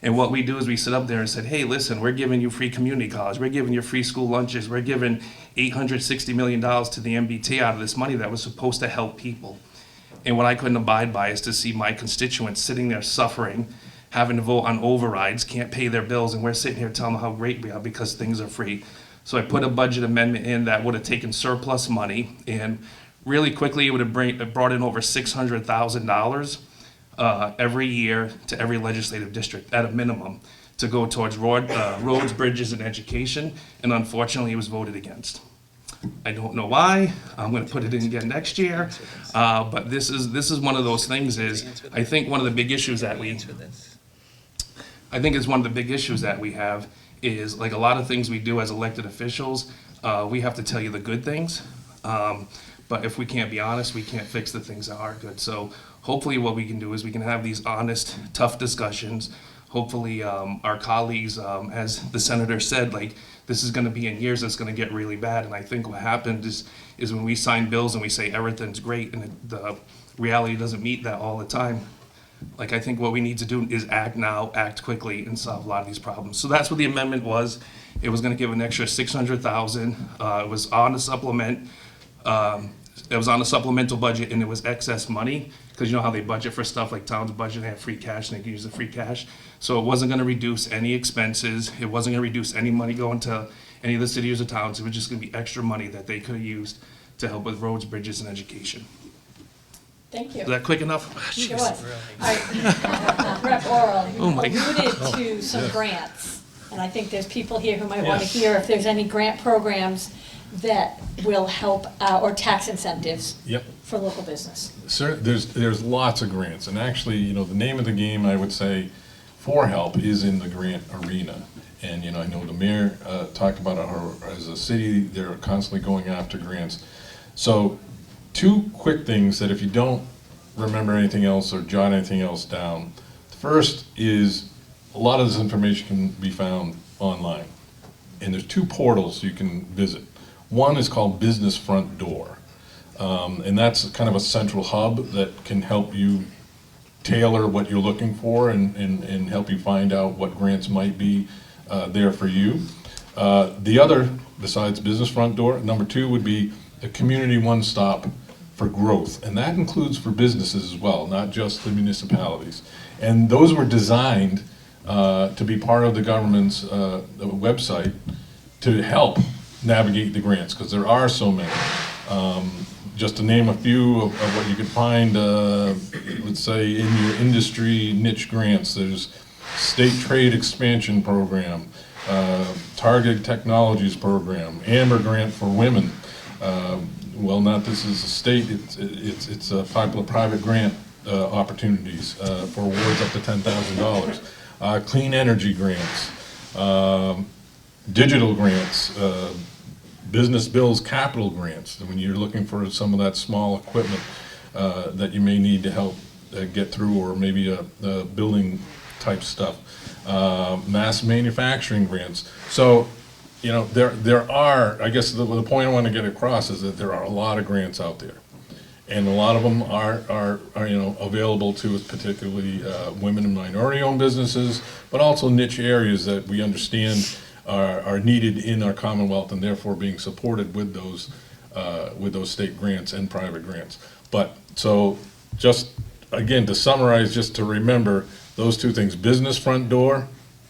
And what we do is we sit up there and said, hey, listen, we're giving you free community college. We're giving you free school lunches. We're giving $860 million to the MBTA out of this money that was supposed to help people. And what I couldn't abide by is to see my constituents sitting there suffering, having to vote on overrides, can't pay their bills, and we're sitting here telling them how great we are because things are free. So I put a budget amendment in that would have taken surplus money, and really quickly it would have brought in over $600,000 every year to every legislative district at a minimum to go towards roads, bridges, and education, and unfortunately it was voted against. I don't know why. I'm going to put it in again next year. But this is one of those things. I think one of the big issues that we have is, like a lot of things we do as elected officials, we have to tell you the good things. But if we can't be honest, we can't fix the things that are good. So hopefully what we can do is we can have these honest, tough discussions. Hopefully our colleagues, as the senator said, like, this is gonna be in years, it's gonna get really bad. And I think what happened is when we sign bills and we say everything's great and the reality doesn't meet that all the time. Like, I think what we need to do is act now, act quickly, and solve a lot of these problems. So that's what the amendment was. It was gonna give an extra $600,000. It was on a supplement. It was on a supplemental budget, and it was excess money, because you know how they budget for stuff like towns budget, they have free cash, and they can use the free cash. So it wasn't gonna reduce any expenses. It wasn't gonna reduce any money going to any of the cities or towns. It was just gonna be extra money that they could have used to help with roads, bridges, and education. Thank you. Is that quick enough? It was. All right. Rep. Orrall, you Oh my alluded to some grants, and I think there's people here who might want to hear if there's any grant programs that will help, or tax incentives Yep. for local business. Sir, there's lots of grants, and actually, you know, the name of the game, I would say, for help is in the grant arena. And, you know, I know the mayor talked about how, as a city, they're constantly going after grants. So, two quick things that if you don't remember anything else or jot anything else down. First is, a lot of this information can be found online. And there's two portals you can visit. One is called Business Front Door. And that's kind of a central hub that can help you tailor what you're looking for and help you find out what grants might be there for you. The other, besides Business Front Door, number two would be a community one-stop for growth. And that includes for businesses as well, not just the municipalities. And those were designed to be part of the government's website to help navigate the grants, because there are so many. Just to name a few of what you could find, let's say in your industry niche grants, there's State Trade Expansion Program, Targeted Technologies Program, Amber Grant for Women. Well, not this is a state, it's a private grant opportunities for awards up to $10,000. Clean energy grants, digital grants, business bills capital grants, when you're looking for some of that small equipment that you may need to help get through, or maybe a building type stuff, mass manufacturing grants. So, you know, there are, I guess the point I want to get across is that there are a lot of grants out there. And a lot of them are you know, available to particularly women and minority-owned businesses, but also niche areas that we understand are needed in our Commonwealth, and therefore being supported with those state grants and private grants. But, so, just, again, to summarize, just to remember those two things, Business Front Door,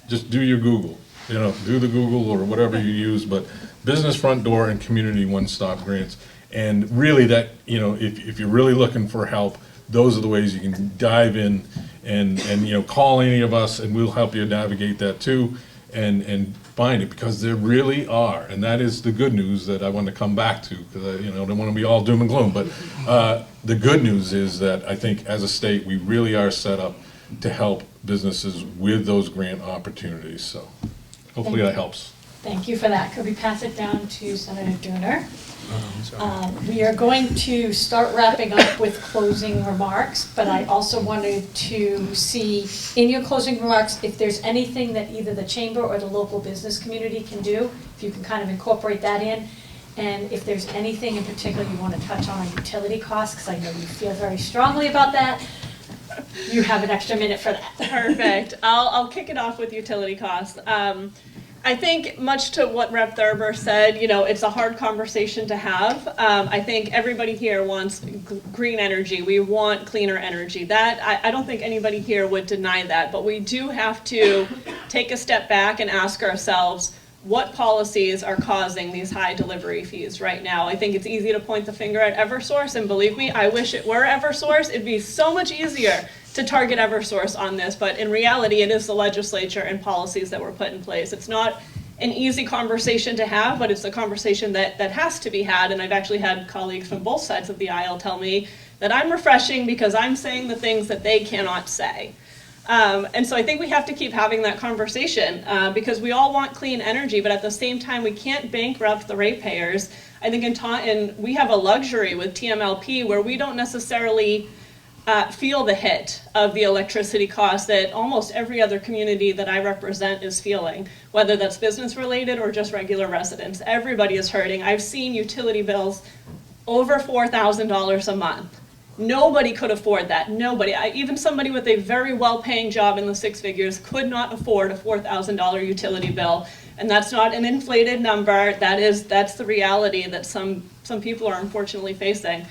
just do your Google, you know, do the Google or whatever you use, but Business Front Door and Community One-Stop Grants. And really that, you know, if you're really looking for help, those are the ways you can dive in and you know, call any of us and we'll help you navigate that too and find it, because there really are, and that is the good news that I want to come back to, because I, you know, don't want to be all doom and gloom, but the good news is that I think as a state we really are set up to help businesses with those grant opportunities. So hopefully that helps. Thank you for that. Could we pass it down to Senator Dooner? We are going to start wrapping up with closing remarks, but I also wanted to see in your closing remarks if there's anything that either the chamber or the local business community can do, if you can kind of incorporate that in, and if there's anything in particular you want to touch on utility costs, because I know you feel very strongly about that. You have an extra minute for that. Perfect. I'll kick it off with utility costs. I think much to what Rep. Thurber said, you know, it's a hard conversation to have. I think everybody here wants green energy. We want cleaner energy. That I don't think anybody here would deny that, but we do have to take a step back and ask ourselves, what policies are causing these high delivery fees right now? I think it's easy to point the finger at Eversource, and believe me, I wish it were Eversource. It'd be so much easier to target Eversource on this, but in reality, it is the legislature and policies that were put in place. It's not an easy conversation to have, but it's a conversation that has to be had, and I've actually had colleagues from both sides of the aisle tell me that I'm refreshing because I'm saying the things that they cannot say. And so I think we have to keep having that conversation because we all want clean energy, but at the same time, we can't bankrupt the ratepayers. I think in Taunton, we have a luxury with TMLP where we don't necessarily feel the hit of the electricity costs that almost every other community that I represent is feeling, whether that's business related or just regular residents. Everybody is hurting. I've seen utility bills over $4,000 a month. Nobody could afford that. Nobody. Even somebody with a very well-paying job in the six figures could not afford a $4,000 utility bill. And that's not an inflated number. That's the reality that some people are unfortunately facing.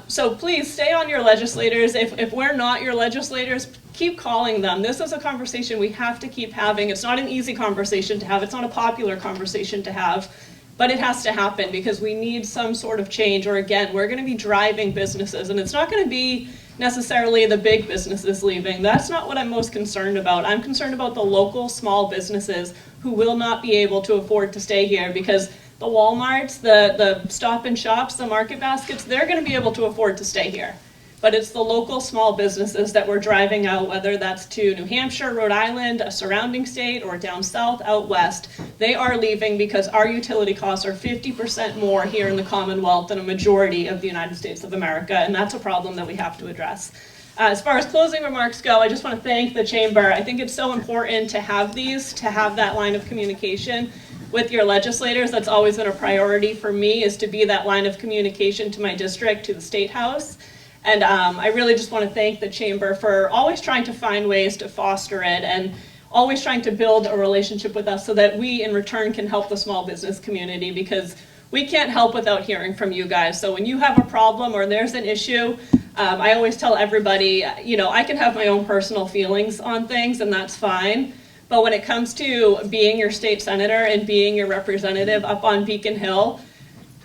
So please stay on your legislators. If we're not your legislators, keep calling them. This is a conversation we have to keep having. It's not an easy conversation to have. It's not a popular conversation to have. But it has to happen because we need some sort of change, or again, we're going to be driving businesses, and it's not going to be necessarily the big businesses leaving. That's not what I'm most concerned about. I'm concerned about the local small businesses who will not be able to afford to stay here because the Walmarts, the Stop and Shops, the Market Baskets, they're going to be able to afford to stay here. But it's the local small businesses that we're driving out, whether that's to New Hampshire, Rhode Island, a surrounding state, or down south, out west. They are leaving because our utility costs are 50% more here in the Commonwealth than a majority of the United States of America, and that's a problem that we have to address. As far as closing remarks go, I just want to thank the Chamber. I think it's so important to have these, to have that line of communication with your legislators. That's always been a priority for me, is to be that line of communication to my district, to the State House. And I really just want to thank the Chamber for always trying to find ways to foster it and always trying to build a relationship with us so that we in return can help the small business community, because we can't help without hearing from you guys. So when you have a problem or there's an issue, I always tell everybody, you know, I can have my own personal feelings on things and that's fine. But when it comes to being your state senator and being your representative up on Beacon Hill,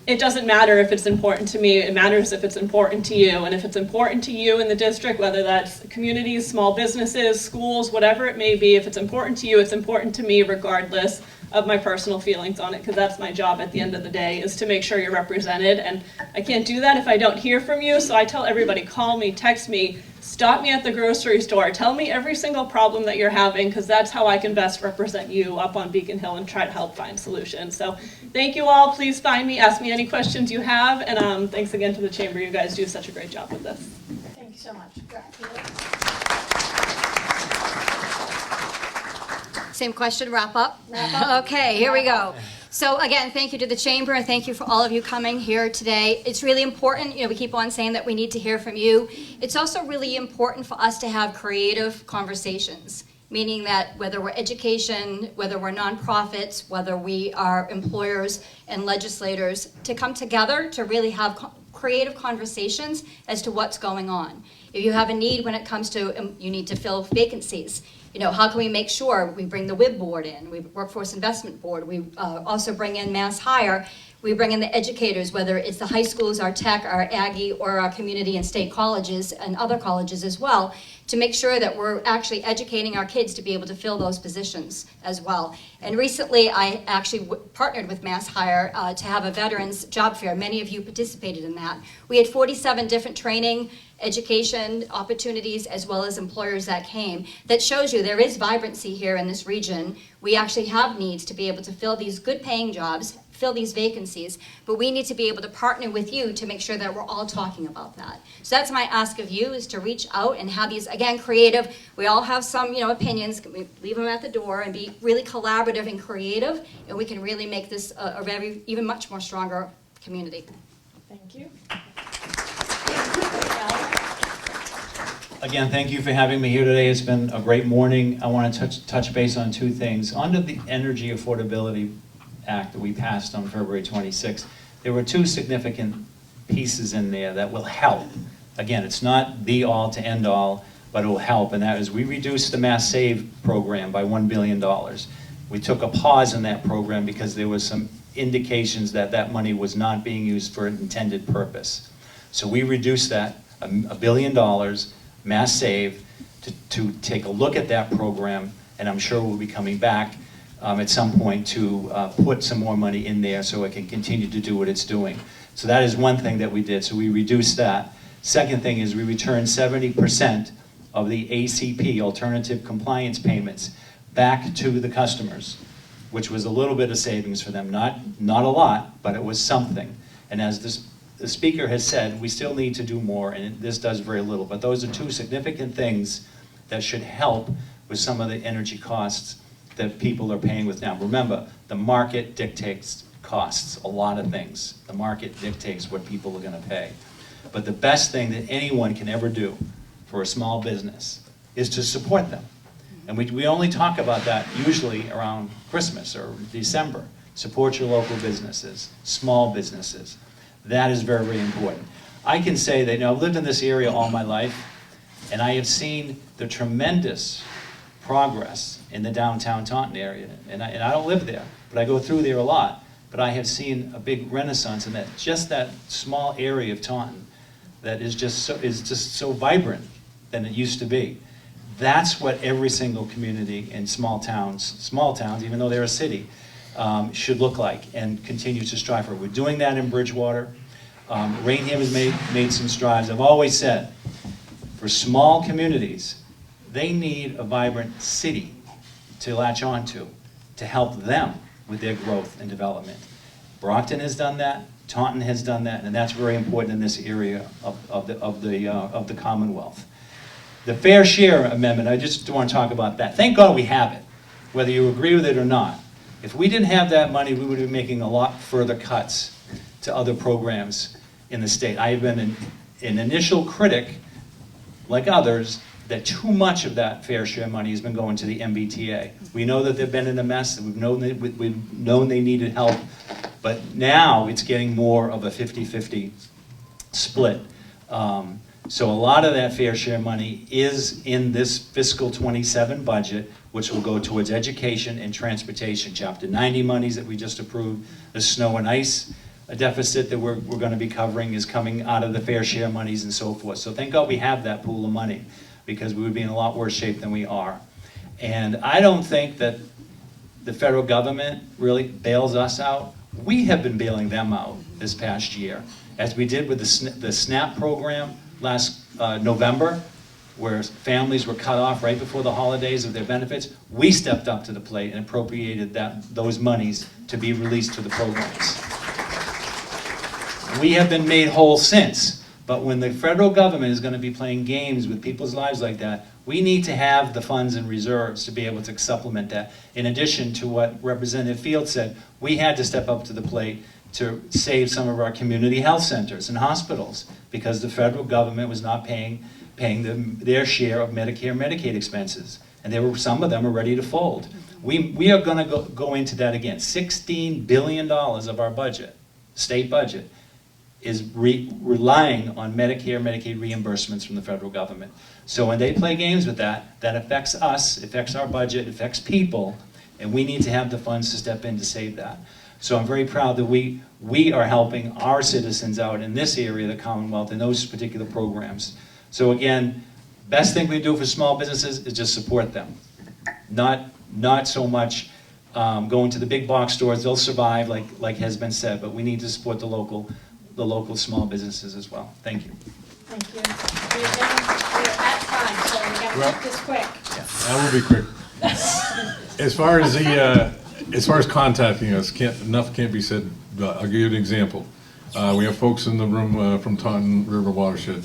it doesn't matter if it's important to me, it matters if it's important to you. And if it's important to you in the district, whether that's communities, small businesses, schools, whatever it may be, if it's important to you, it's important to me regardless of my personal feelings on it, because that's my job at the end of the day, is to make sure you're represented. And I can't do that if I don't hear from you, so I tell everybody, call me, text me, stop me at the grocery store, tell me every single problem that you're having, because that's how I can best represent you up on Beacon Hill and try to help find solutions. So thank you all. Please find me, ask me any questions you have, and thanks again to the Chamber. You guys do such a great job with this. Thank you so much. Same question, wrap up? Wrap up. Okay, here we go. So again, thank you to the Chamber, and thank you for all of you coming here today. It's really important, you know, we keep on saying that we need to hear from you. It's also really important for us to have creative conversations, meaning that whether we're education, whether we're nonprofits, whether we are employers and legislators, to come together to really have creative conversations as to what's going on. If you have a need when it comes to, you need to fill vacancies, you know, how can we make sure we bring the WIB board in, we Workforce Investment Board, we also bring in Mass Hire, we bring in the educators, whether it's the high schools, our tech, our Aggie, or our community and state colleges and other colleges as well, to make sure that we're actually educating our kids to be able to fill those positions as well. And recently I actually partnered with Mass Hire to have a veterans job fair. Many of you participated in that. We had 47 different training, education opportunities, as well as employers that came. That shows you there is vibrancy here in this region. We actually have needs to be able to fill these good paying jobs, fill these vacancies, but we need to be able to partner with you to make sure that we're all talking about that. So that's my ask of you, is to reach out and have these, again, creative. We all have some, you know, opinions. We leave them at the door and be really collaborative and creative, and we can really make this a very, even much more stronger community. Thank you. Again, thank you for having me here today. It's been a great morning. I want to touch base on two things. Under the Energy Affordability Act that we passed on February 26th, there were two significant pieces in there that will help. Again, it's not the all to end all, but it will help, and that is we reduced the Mass Save program by $1 billion. We took a pause in that program because there was some indications that that money was not being used for an intended purpose. So we reduced that $1 billion, Mass Save, to take a look at that program, and I'm sure we'll be coming back at some point to put some more money in there so it can continue to do what it's doing. So that is one thing that we did, so we reduced that. Second thing is we returned 70% of the ACP, alternative compliance payments, back to the customers, which was a little bit of savings for them. Not a lot, but it was something. And as the speaker has said, we still need to do more, and this does very little. But those are two significant things that should help with some of the energy costs that people are paying with now. Remember, the market dictates costs, a lot of things. The market dictates what people are gonna pay. But the best thing that anyone can ever do for a small business is to support them. And we only talk about that usually around Christmas or December. Support your local businesses, small businesses. That is very, very important. I can say that, I've lived in this area all my life, and I have seen the tremendous progress in the downtown Taunton area. And I don't live there, but I go through there a lot. But I have seen a big renaissance in that small area of Taunton that is just so vibrant than it used to be. That's what every single community in small towns, even though they're a city, should look like and continue to strive for. We're doing that in Bridgewater. Rainham has made some strides. I've always said, for small communities, they need a vibrant city to latch on to help them with their growth and development. Brockton has done that, Taunton has done that, and that's very important in this area of the Commonwealth. The fair share amendment, I just want to talk about that. Thank God we have it, whether you agree with it or not. If we didn't have that money, we would be making a lot further cuts to other programs in the state. I have been an initial critic, like others, that too much of that fair share money has been going to the MBTA. We know that they've been in a mess, and we've known they needed help, but now it's getting more of a 50-50 split. So a lot of that fair share money is in this fiscal 27 budget, which will go towards education and transportation. Chapter 90 monies that we just approved, the snow and ice deficit that we're going to be covering is coming out of the fair share monies and so forth. So thank God we have that pool of money, because we would be in a lot worse shape than we are. And I don't think that the federal government really bails us out. We have been bailing them out this past year, as we did with the SNAP program last November, where families were cut off right before the holidays of their benefits. We stepped up to the plate and appropriated those monies to be released to the programs. We have been made whole since, but when the federal government is going to be playing games with people's lives like that, we need to have the funds and reserves to be able to supplement that. In addition to what Representative Field said, we had to step up to the plate to save some of our community health centers and hospitals, because the federal government was not paying them their share of Medicare and Medicaid expenses. And some of them are ready to fold. We are going to go into that again. $16 billion of our budget, state budget, is relying on Medicare, Medicaid reimbursements from the federal government. So when they play games with that, that affects us, affects our budget, affects people, and we need to have the funds to step in to save that. So I'm very proud that we are helping our citizens out in this area of the Commonwealth in those particular programs. So again, best thing we do for small businesses is just support them. Not so much going to the big box stores. They'll survive, like has been said, but we need to support the local small businesses as well. Thank you. Thank you. We're at time, so we gotta keep this quick. I will be quick. As far as contacting us, enough can't be said. I'll give you an example. We have folks in the room from Taunton River Watershed.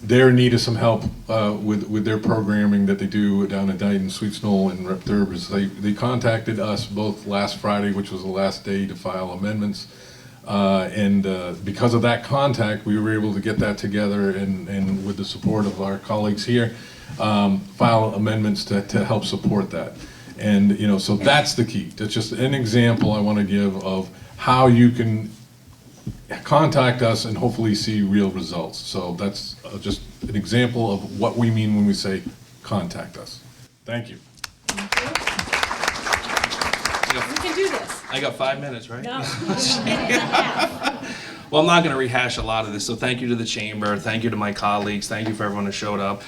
They're in need of some help with their programming that they do down in Dayton, Sweets Knoll, and Rep Thurber. They contacted us both last Friday, which was the last day to file amendments. And because of that contact, we were able to get that together and with the support of our colleagues here, file amendments to help support that. And, so that's the key. That's just an example I want to give of how you can contact us and hopefully see real results. So that's just an example of what we mean when we say contact us. Thank you. We can do this. I got 5 minutes, right? No, you have a minute and a half. Well, I'm not going to rehash a lot of this, so thank you to the chamber, thank you to my colleagues, thank you for everyone who showed up.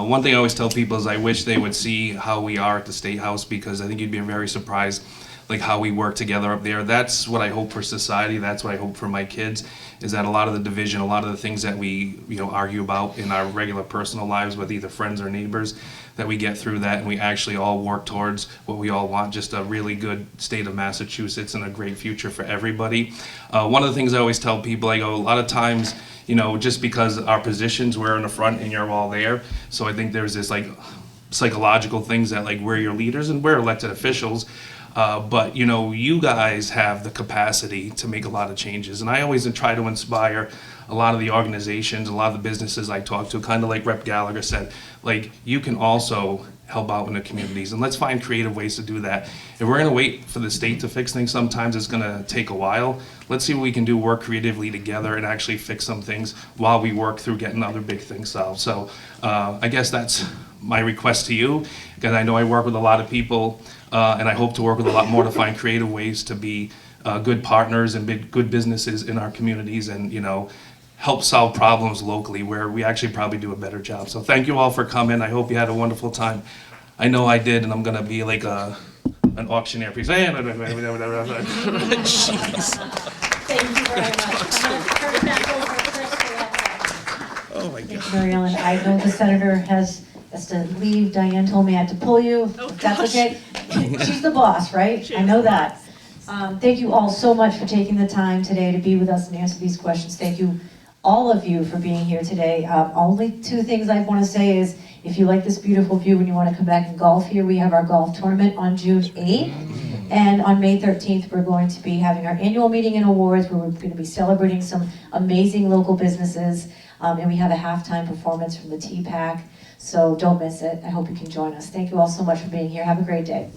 One thing I always tell people is I wish they would see how we are at the State House, because I think you'd be very surprised. like how we work together up there. That's what I hope for society. That's what I hope for my kids, is that a lot of the division, a lot of the things that we, argue about in our regular personal lives with either friends or neighbors, that we get through that and we actually all work towards what we all want, just a really good state of Massachusetts and a great future for everybody. One of the things I always tell people, I go, a lot of times, just because our positions, we're in the front and you're all there. So I think there's this like psychological things that like we're your leaders and we're elected officials. But you guys have the capacity to make a lot of changes. And I always try to inspire a lot of the organizations, a lot of the businesses I talk to, kind of like Rep. Gallagher said, like you can also help out in the communities. And let's find creative ways to do that. If we're gonna wait for the state to fix things, sometimes it's gonna take a while. Let's see what we can do, work creatively together and actually fix some things while we work through getting other big things solved. So I guess that's my request to you, because I know I work with a lot of people and I hope to work with a lot more to find creative ways to be good partners and good businesses in our communities and, help solve problems locally where we actually probably do a better job. So thank you all for coming. I hope you had a wonderful time. I know I did, and I'm gonna be like an auctioneer. Jeez. Thank you very much. I'm going to turn it back over to Chris for that. Oh my God. Mary Ellen, I know the senator has to leave. Diane told me I had to pull you. Oh, If that's gosh. okay. She's the boss, right? She I is know the that. Thank you all so much for taking the time today to be with us and answer these questions. Thank you, all of you, for being here today. Only two things I want to say is, if you like this beautiful view and you want to come back and golf here, we have our golf tournament on June 8th. And on May 13th, we're going to be having our annual meeting and awards where we're going to be celebrating some amazing local businesses. And we have a halftime performance from the TACC. So don't miss it. I hope you can join us. Thank you all so much for being here. Have a great day.